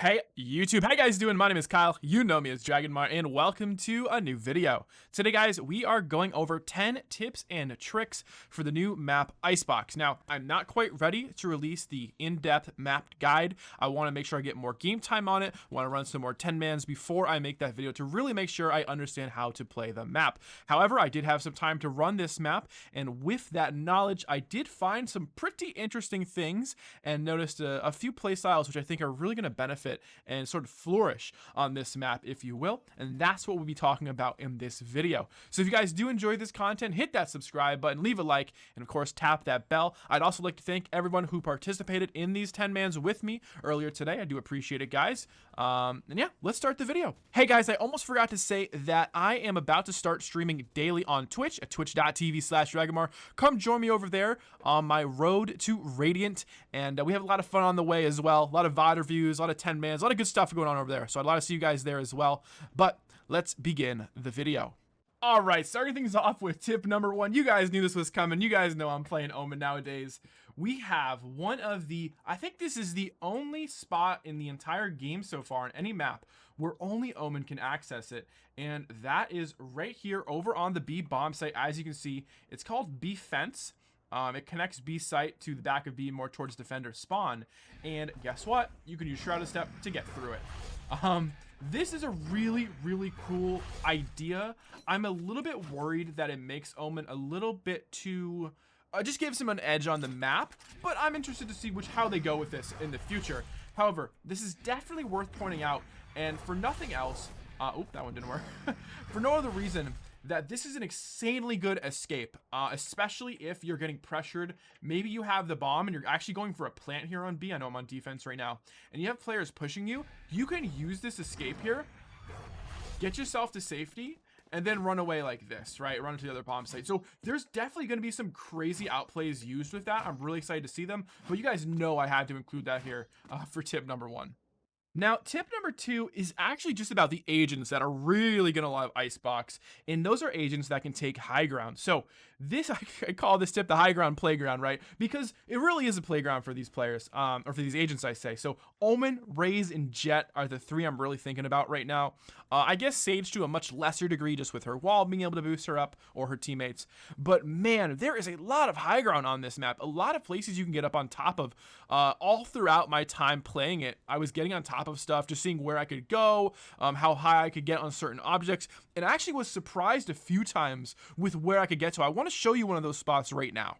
Hey YouTube, how you guys doing? My name is Kyle, you know me as Dragonmar, and welcome to a new video. Today guys, we are going over 10 tips and tricks for the new map Icebox. Now, I'm not quite ready to release the in-depth map guide. I want to make sure I get more game time on it, want to run some more 10-mans before I make that video to really make sure I understand how to play the map. However, I did have some time to run this map, and with that knowledge, I did find some pretty interesting things and noticed a few playstyles which I think are really going to benefit and sort of flourish on this map, if you will, and that's what we'll be talking about in this video. So if you guys do enjoy this content, hit that subscribe button, leave a like, and of course tap that bell. I'd also like to thank everyone who participated in these 10-mans with me earlier today. I do appreciate it, guys. And yeah, let's start the video. Hey guys, I almost forgot to say that I am about to start streaming daily on Twitch at twitch.tv/Dragonmar. Come join me over there on my road to Radiant, and we have a lot of fun on the way as well. A lot of VOD reviews, a lot of 10-mans, a lot of good stuff going on over there. So I'd like to see you guys there as well. But let's begin the video. All right, starting things off with tip number 1. You guys knew this was coming. You guys know I'm playing Omen nowadays. We have one of the, I think this is the only spot in the entire game so far on any map where only Omen can access it. And that is right here over on the B bomb site. As you can see, it's called B fence. It connects B site to the back of B more towards defender spawn. And guess what? You can use Shrouded Step to get through it. This is a really, really cool idea. I'm a little bit worried that it makes Omen a little bit too... just gives him an edge on the map, but I'm interested to see how they go with this in the future. However, this is definitely worth pointing out, and for nothing else... oh, that one didn't work. For no other reason... that this is an insanely good escape, especially if you're getting pressured. Maybe you have the bomb and you're actually going for a plant here on B. I know I'm on defense right now. And you have players pushing you. You can use this escape here, get yourself to safety, and then run away like this, right? Run to the other bomb site. So there's definitely going to be some crazy outplays used with that. I'm really excited to see them. But you guys know I had to include that here for tip number 1. Now, tip number 2 is actually just about the agents that are really going to love Icebox, and those are agents that can take high ground. So this, I call this tip the Highground Playground, right? Because it really is a playground for these players, or for these agents, I say. So Omen, Raze, and Jett are the 3 I'm really thinking about right now. I guess Sage to a much lesser degree just with her wall being able to boost her up, or her teammates. But man, there is a lot of high ground on this map. A lot of places you can get up on top of. All throughout my time playing it, I was getting on top of stuff, just seeing where I could go, how high I could get on certain objects, and I actually was surprised a few times with where I could get to. I want to show you one of those spots right now.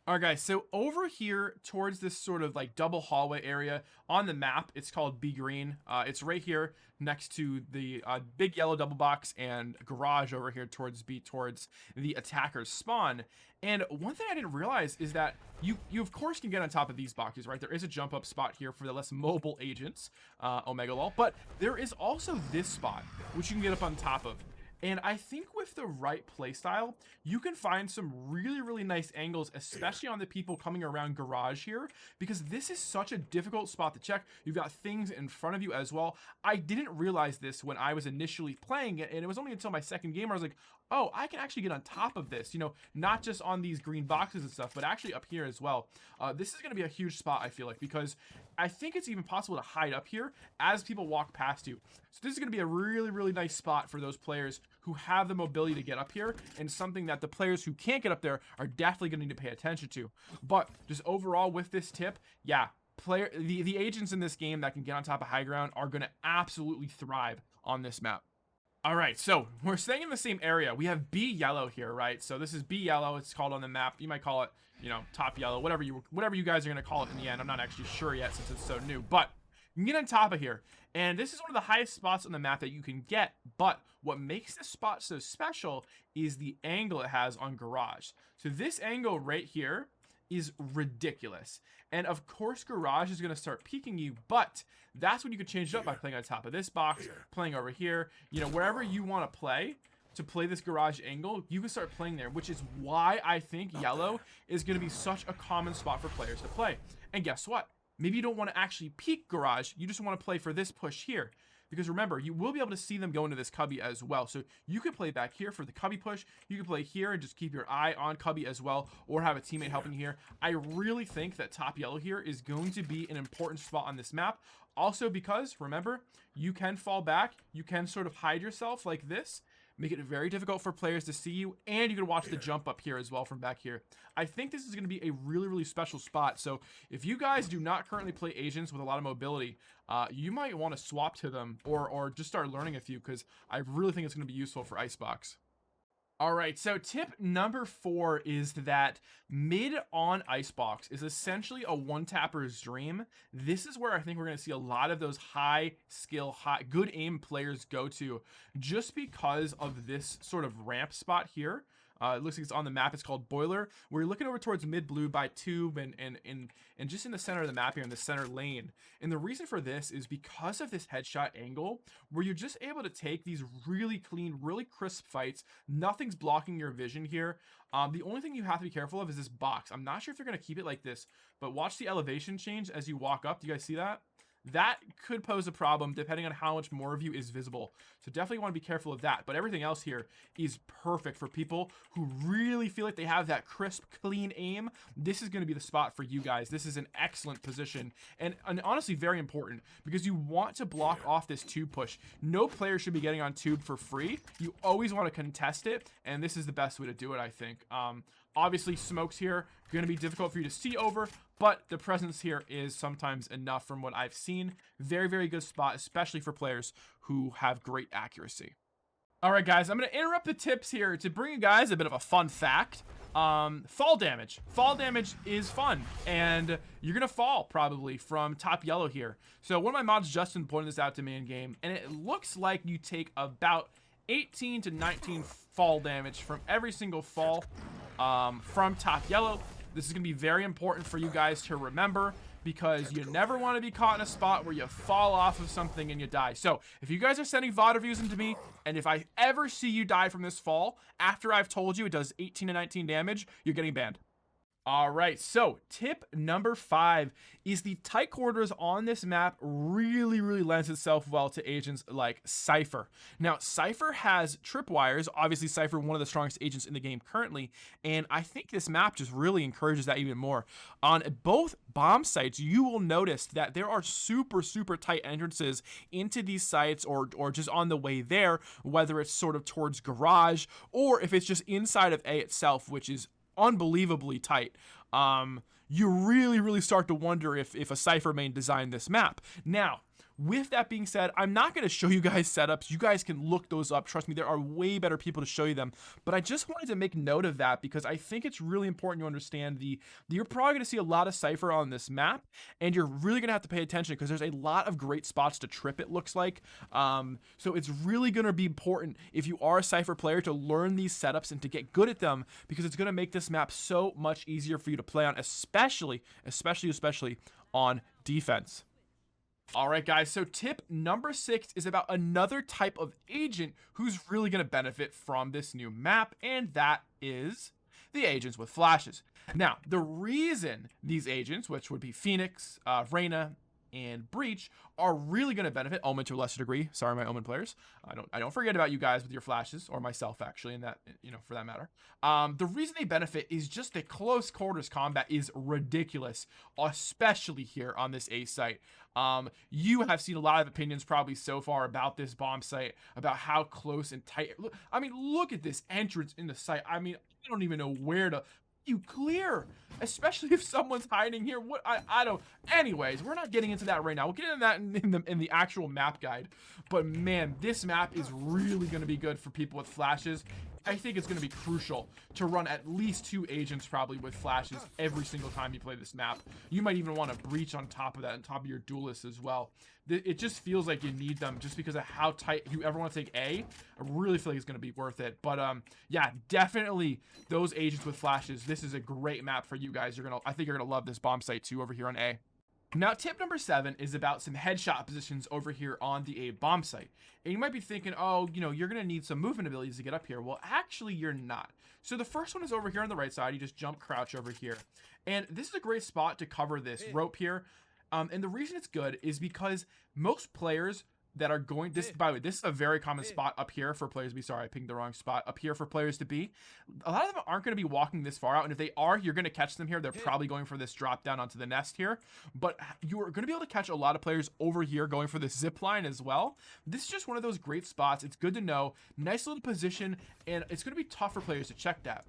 All right guys, so over here towards this sort of like double hallway area on the map, it's called B green. It's right here next to the big yellow double box and garage over here towards B, towards the attacker's spawn. And one thing I didn't realize is that you of course can get on top of these boxes, right? There is a jump up spot here for the less mobile agents, Omega Lol, but there is also this spot which you can get up on top of. And I think with the right playstyle, you can find some really, really nice angles, especially on the people coming around garage here, because this is such a difficult spot to check. You've got things in front of you as well. I didn't realize this when I was initially playing it, and it was only until my second game where I was like, oh, I can actually get on top of this, you know, not just on these green boxes and stuff, but actually up here as well. This is going to be a huge spot, I feel like, because I think it's even possible to hide up here as people walk past you. So this is going to be a really, really nice spot for those players who have the mobility to get up here, and something that the players who can't get up there are definitely going to need to pay attention to. But just overall with this tip, yeah, the agents in this game that can get on top of high ground are going to absolutely thrive on this map. All right, so we're staying in the same area. We have B yellow here, right? So this is B yellow. It's called on the map. You might call it, you know, top yellow, whatever you guys are going to call it in the end. I'm not actually sure yet since it's so new, but you can get on top of here. And this is one of the highest spots on the map that you can get. But what makes this spot so special is the angle it has on garage. So this angle right here is ridiculous. And of course, garage is going to start peeking you, but that's when you could change it up by playing on top of this box, playing over here, you know, wherever you want to play this garage angle, you can start playing there, which is why I think yellow is going to be such a common spot for players to play. And guess what? Maybe you don't want to actually peek garage. You just want to play for this push here. Because remember, you will be able to see them go into this cubby as well. So you could play back here for the cubby push. You can play here and just keep your eye on cubby as well, or have a teammate helping you here. I really think that top yellow here is going to be an important spot on this map. Also because, remember, you can fall back, you can sort of hide yourself like this, make it very difficult for players to see you, and you can watch the jump up here as well from back here. I think this is going to be a really, really special spot. So if you guys do not currently play agents with a lot of mobility, you might want to swap to them or just start learning a few, because I really think it's going to be useful for Icebox. All right, so tip number 4 is that mid on Icebox is essentially a one-tapper's dream. This is where I think we're going to see a lot of those high skill, good aim players go to, just because of this sort of ramp spot here. It looks like it's on the map. It's called Boiler. We're looking over towards mid blue by Tube and just in the center of the map here in the center lane. And the reason for this is because of this headshot angle, where you're just able to take these really clean, really crisp fights. Nothing's blocking your vision here. The only thing you have to be careful of is this box. I'm not sure if they're going to keep it like this, but watch the elevation change as you walk up. Do you guys see that? That could pose a problem depending on how much more of you is visible. So definitely want to be careful of that. But everything else here is perfect for people who really feel like they have that crisp, clean aim. This is going to be the spot for you guys. This is an excellent position and honestly very important, because you want to block off this tube push. No player should be getting on tube for free. You always want to contest it, and this is the best way to do it, I think. Obviously, smokes here going to be difficult for you to see over, but the presence here is sometimes enough from what I've seen. Very, very good spot, especially for players who have great accuracy. All right, guys, I'm going to interrupt the tips here to bring you guys a bit of a fun fact. Fall damage. Fall damage is fun, and you're going to fall probably from top yellow here. So one of my mods, Justin, pointed this out to me in game, and it looks like you take about 18 to 19 fall damage from every single fall from top yellow. This is going to be very important for you guys to remember, because you never want to be caught in a spot where you fall off of something and you die. So if you guys are sending VOD reviews into me, and if I ever see you die from this fall after I've told you it does 18 to 19 damage, you're getting banned. All right, so tip number 5 is the tight quarters on this map really lends itself well to agents like Cypher. Now, Cypher has tripwires. Obviously, Cypher, one of the strongest agents in the game currently, and I think this map just really encourages that even more. On both bomb sites, you will notice that there are super tight entrances into these sites, or just on the way there, whether it's sort of towards garage, or if it's just inside of A itself, which is unbelievably tight. You really start to wonder if a Cypher main designed this map. Now, with that being said, I'm not going to show you guys setups. You guys can look those up. Trust me, there are way better people to show you them. But I just wanted to make note of that, because I think it's really important you understand you're probably going to see a lot of Cypher on this map, and you're really going to have to pay attention, because there's a lot of great spots to trip, it looks like. So it's really going to be important if you are a Cypher player to learn these setups and to get good at them, because it's going to make this map so much easier for you to play on, especially on defense. All right, guys, so tip number 6 is about another type of agent who's really going to benefit from this new map, and that is the agents with flashes. Now, the reason these agents, which would be Phoenix, Reyna, and Breach, are really going to benefit, Omen to a lesser degree, sorry my Omen players, I don't forget about you guys with your flashes, or myself actually, in that, for that matter. The reason they benefit is just that close quarters combat is ridiculous, especially here on this A site. You have seen a lot of opinions probably so far about this bomb site, about how close and tight. Look at this entrance in the site. I don't even know where to you clear, especially if someone's hiding here. What I don't. Anyways, we're not getting into that right now. We'll get into that in the actual map guide. But man, this map is really going to be good for people with flashes. I think it's going to be crucial to run at least 2 agents probably with flashes every single time you play this map. You might even want to breach on top of that, on top of your duelists as well. It just feels like you need them just because of how tight. If you ever want to take A, I really feel like it's going to be worth it. But yeah, definitely those agents with flashes. This is a great map for you guys. I think you're gonna love this bomb site too over here on A. Now, tip number 7 is about some headshot positions over here on the A bomb site. And you might be thinking, oh, you're going to need some movement abilities to get up here. Well, actually, you're not. So the first one is over here on the right side. You just jump crouch over here. And this is a great spot to cover this rope here. And the reason it's good is because most players that are going this. By the way, this is a very common spot up here for players to be. Sorry, I pinged the wrong spot up here for players to be. A lot of them aren't going to be walking this far out, and if they are, you're going to catch them here. They're probably going for this drop down onto the nest here, but you are going to be able to catch a lot of players over here going for this zip line as well. This is just one of those great spots. It's good to know. Nice little position, and it's going to be tough for players to check that.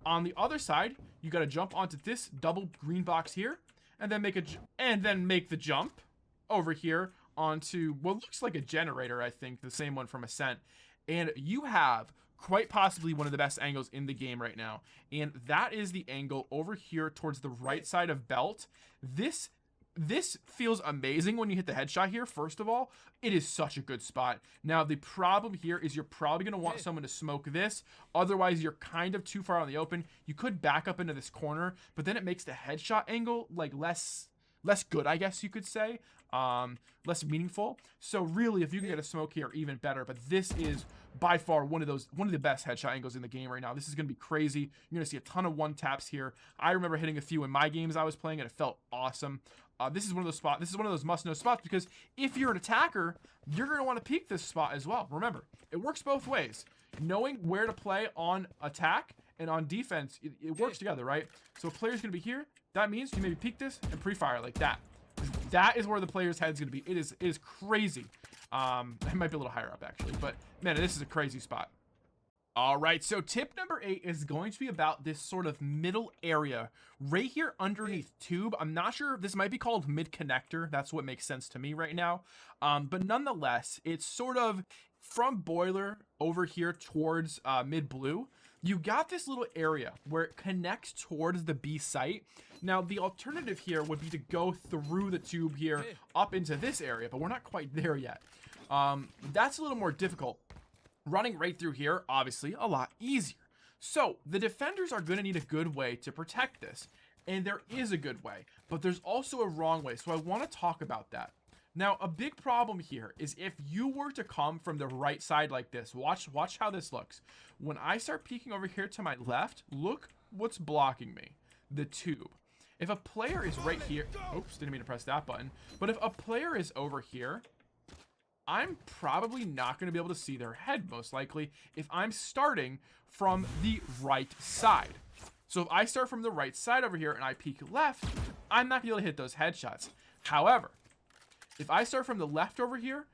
On the other side, you got to jump onto this double green box here, and then make the jump over here onto what looks like a generator, I think, the same one from Ascent. And you have quite possibly one of the best angles in the game right now. And that is the angle over here towards the right side of Belt. This feels amazing when you hit the headshot here. First of all, it is such a good spot. Now, the problem here is you're probably going to want someone to smoke this. Otherwise, you're kind of too far on the open. You could back up into this corner, but then it makes the headshot angle like less good, I guess you could say. Less meaningful. So really, if you can get a smoke here, even better. But this is by far one of the best headshot angles in the game right now. This is going to be crazy. You're going to see a ton of one taps here. I remember hitting a few in my games I was playing, and it felt awesome. This is one of those spots. This is one of those must-know spots, because if you're an attacker, you're going to want to peek this spot as well. Remember, it works both ways. Knowing where to play on attack and on defense, it works together, right? So a player's going to be here. That means you maybe peek this and pre-fire like that. That is where the player's head's going to be. It is crazy. It might be a little higher up, actually. But, man, this is a crazy spot. All right, so tip number 8 is going to be about this sort of middle area right here underneath tube. I'm not sure if this might be called mid connector. That's what makes sense to me right now. But nonetheless, it's sort of from boiler over here towards mid blue. You got this little area where it connects towards the B site. Now, the alternative here would be to go through the tube here up into this area, but we're not quite there yet. That's a little more difficult. Running right through here, obviously, a lot easier. So, the defenders are going to need a good way to protect this. And there is a good way, but there's also a wrong way. So, I want to talk about that. Now, a big problem here is if you were to come from the right side like this, watch how this looks. When I start peeking over here to my left, look what's blocking me, the tube. If a player is right here, oops, didn't mean to press that button, but if a player is over here, I'm probably not going to be able to see their head, most likely, if I'm starting from the right side. So if I start from the right side over here and I peek left, I'm not going to be able to hit those headshots. However, if I start from the left over here,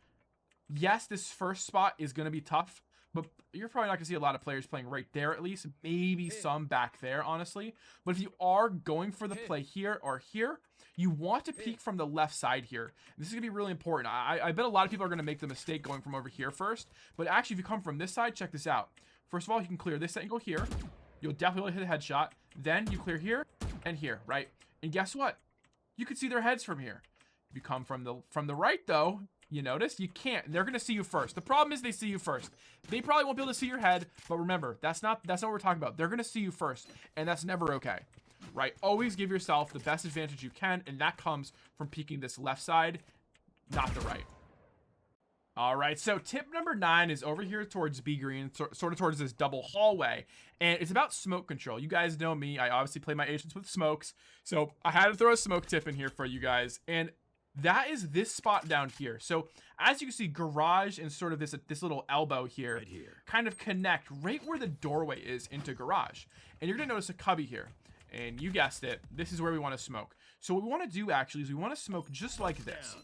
yes, this first spot is going to be tough, but you're probably not going to see a lot of players playing right there, at least. Maybe some back there, honestly. But if you are going for the play here or here, you want to peek from the left side here. This is going to be really important. I bet a lot of people are going to make the mistake going from over here first. But actually, if you come from this side, check this out. First of all, you can clear this angle here. You'll definitely hit a headshot. Then you clear here and here, right? And guess what? You can see their heads from here. If you come from the right, though, you notice you can't. They're going to see you first. The problem is they see you first. They probably won't be able to see your head, but remember, that's not what we're talking about. They're going to see you first, and that's never okay. Right? Always give yourself the best advantage you can, and that comes from peeking this left side, not the right. All right, so tip number 9 is over here towards B green, sort of towards this double hallway, and it's about smoke control. You guys know me. I obviously play my agents with smokes, so I had to throw a smoke tip in here for you guys, and that is this spot down here. So as you can see, garage and sort of this little elbow here, kind of connect right where the doorway is into garage. And you're going to notice a cubby here. And you guessed it, this is where we want to smoke. So what we want to do actually is we want to smoke just like this.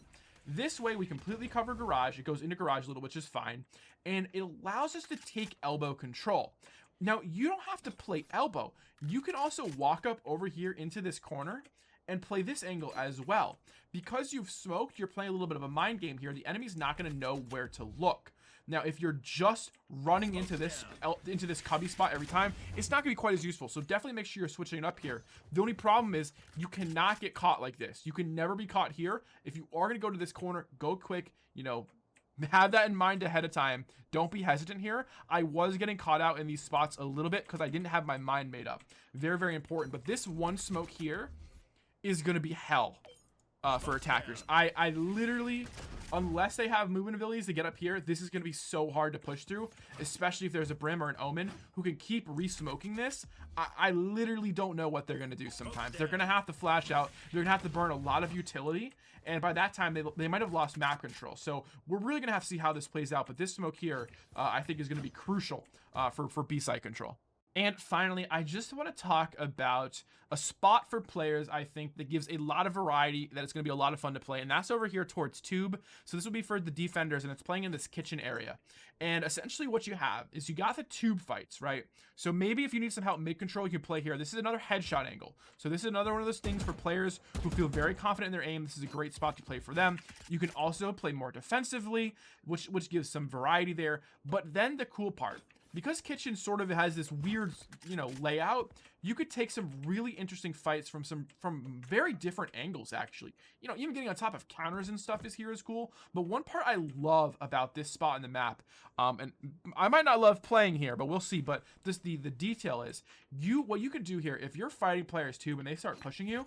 This way we completely cover garage. It goes into garage a little, which is fine. And it allows us to take elbow control. Now, you don't have to play elbow. You can also walk up over here into this corner and play this angle as well. Because you've smoked, you're playing a little bit of a mind game here. The enemy's not going to know where to look. Now, if you're just running into this cubby spot every time, it's not going to be quite as useful. So definitely make sure you're switching it up here. The only problem is you cannot get caught like this. You can never be caught here. If you are going to go to this corner, go quick, you know, have that in mind ahead of time. Don't be hesitant here. I was getting caught out in these spots a little bit because I didn't have my mind made up. Very, very important. But this one smoke here is going to be hell. for attackers. I literally, unless they have movement abilities to get up here, this is going to be so hard to push through, especially if there's a Brim or an Omen who can keep re-smoking this. I literally don't know what they're going to do sometimes. They're going to have to flash out. They're going to have to burn a lot of utility, and by that time, they might have lost map control. So we're really going to have to see how this plays out, but this smoke here, I think is going to be crucial for B-side control. And finally, I just want to talk about a spot for players, I think, that gives a lot of variety, that it's going to be a lot of fun to play, and that's over here towards Tube. So this will be for the defenders, and it's playing in this kitchen area. And essentially what you have is you got the Tube fights, right? So maybe if you need some help mid-control, you can play here. This is another headshot angle. So this is another one of those things for players who feel very confident in their aim. This is a great spot to play for them. You can also play more defensively, which gives some variety there. But then the cool part, because kitchen sort of has this weird, you know, layout, you could take some really interesting fights from very different angles, actually. You know, even getting on top of counters and stuff is cool. But one part I love about this spot in the map, and I might not love playing here, but we'll see. But this the detail is, what you could do here, if you're fighting players too and they start pushing you,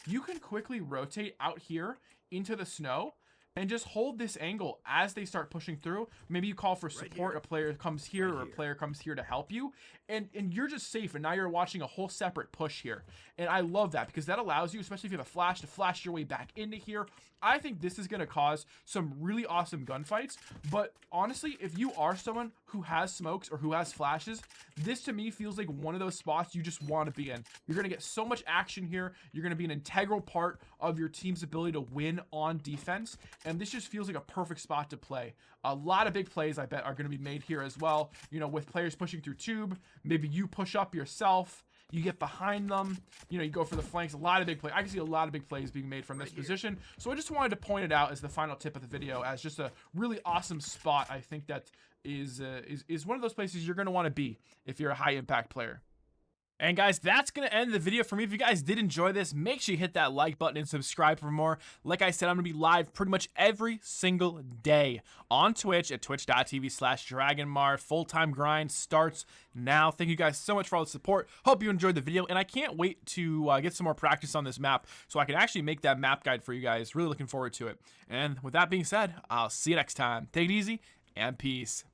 you can quickly rotate out here into the snow and just hold this angle as they start pushing through. Maybe you call for support, a player comes here, or a player comes here to help you, and you're just safe, and now you're watching a whole separate push here. And I love that, because that allows you, especially if you have a flash, to flash your way back into here. I think this is going to cause some really awesome gunfights, but honestly, if you are someone who has smokes or who has flashes, this to me feels like one of those spots you just want to be in. You're going to get so much action here. You're going to be an integral part of your team's ability to win on defense, and this just feels like a perfect spot to play. A lot of big plays, I bet, are going to be made here as well. You know, with players pushing through Tube, maybe you push up yourself, you get behind them, you know, you go for the flanks. A lot of big plays. I can see a lot of big plays being made from this position. So I just wanted to point it out as the final tip of the video, as just a really awesome spot. I think that is one of those places you're going to want to be if you're a high impact player. And guys, that's going to end the video for me. If you guys did enjoy this, make sure you hit that like button and subscribe for more. Like I said, I'm going to be live pretty much every single day on Twitch at twitch.tv/Dragonmar. Full-time grind starts now. Thank you guys so much for all the support. Hope you enjoyed the video, and I can't wait to get some more practice on this map so I can actually make that map guide for you guys. Really looking forward to it. And with that being said, I'll see you next time. Take it easy, and peace.